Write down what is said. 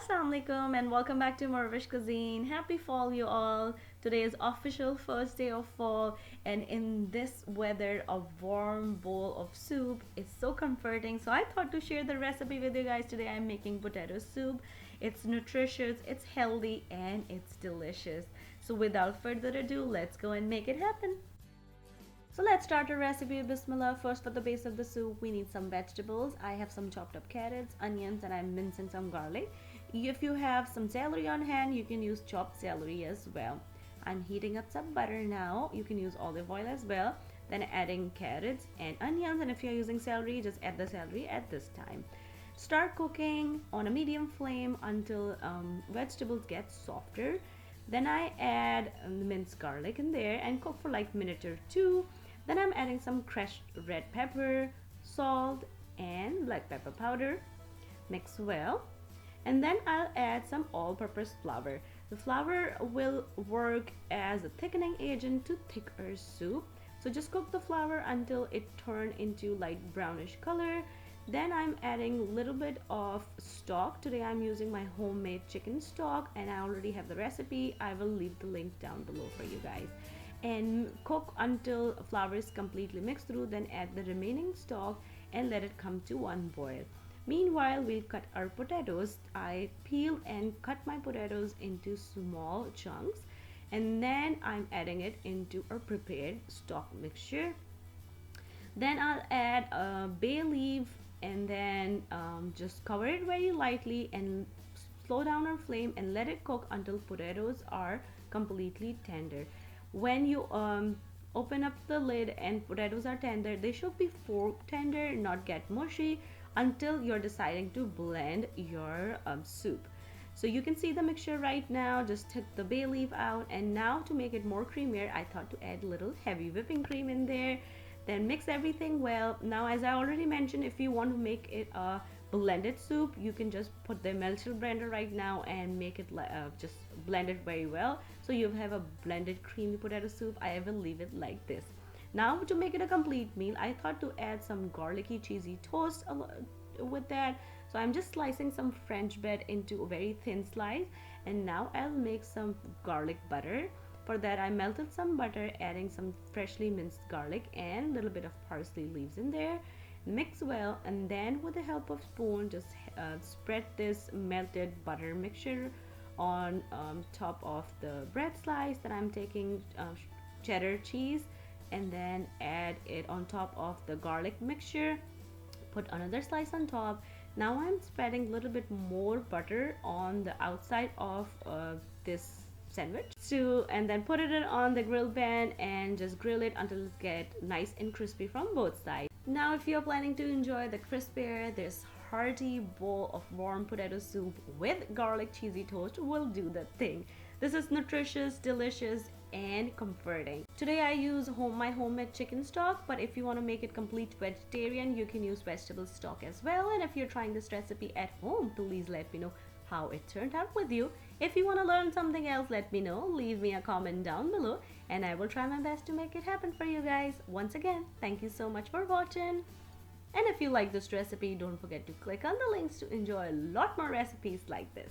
Assalamualaikum and welcome back to morEwish Cuisine. Happy fall, you all. Today is official first day of fall, and in this weather, a warm bowl of soup is so comforting. So I thought to share the recipe with you guys. Today I'm making potato soup. It's nutritious, it's healthy, and it's delicious. So without further ado, let's go and make it happen. So let's start our recipe. Bismillah. First, for the base of the soup, we need some vegetables. I have some chopped up carrots, onions, and I'm mincing some garlic. If you have some celery on hand, you can use chopped celery as well. I'm heating up some butter now. You can use olive oil as well. Then adding carrots and onions, and if you're using celery, just add the celery at this time. Start cooking on a medium flame until vegetables get softer. Then I add minced garlic in there and cook for like a minute or two. Then I'm adding some crushed red pepper, salt, and black pepper powder. Mix well. And then I'll add some all-purpose flour. The flour will work as a thickening agent to thicker soup. So just cook the flour until it turns into light brownish color. Then I'm adding a little bit of stock. Today I'm using my homemade chicken stock and I already have the recipe. I will leave the link down below for you guys. And cook until flour is completely mixed through. Then add the remaining stock and let it come to one boil. Meanwhile, we'll cut our potatoes. I peel and cut my potatoes into small chunks. And then I'm adding it into our prepared stock mixture. Then I'll add a bay leaf and then just cover it very lightly and slow down our flame and let it cook until potatoes are completely tender. When you open up the lid and potatoes are tender, they should be fork tender, not get mushy, until you're deciding to blend your soup. So you can see the mixture right now. Just took the bay leaf out, and now to make it more creamier, I thought to add a little heavy whipping cream in there. Then mix everything well. Now, as I already mentioned, if you want to make it a blended soup, you can just put the melted blender right now and make it just blend it very well. So you have a blended creamy potato soup. I will leave it like this. Now, to make it a complete meal, I thought to add some garlicky cheesy toast with that. So I'm just slicing some French bread into a very thin slice, and now I'll make some garlic butter. For that, I melted some butter, adding some freshly minced garlic and a little bit of parsley leaves in there. Mix well, and then with the help of spoon, just spread this melted butter mixture on top of the bread slice. Then I'm taking cheddar cheese and then add it on top of the garlic mixture. Put another slice on top. Now I'm spreading a little bit more butter on the outside of this sandwich and then put it on the grill pan and just grill it until it gets nice and crispy from both sides. Now, if you're planning to enjoy the crispier, this hearty bowl of warm potato soup with garlic cheesy toast will do the thing. This is nutritious, delicious, and comforting. Today I use my homemade chicken stock, but if you want to make it complete vegetarian, you can use vegetable stock as well. And if you're trying this recipe at home, please let me know how it turned out with you. If you want to learn something else, let me know. Leave me a comment down below and I will try my best to make it happen for you guys. Once again, thank you so much for watching. And if you like this recipe, don't forget to click on the links to enjoy a lot more recipes like this.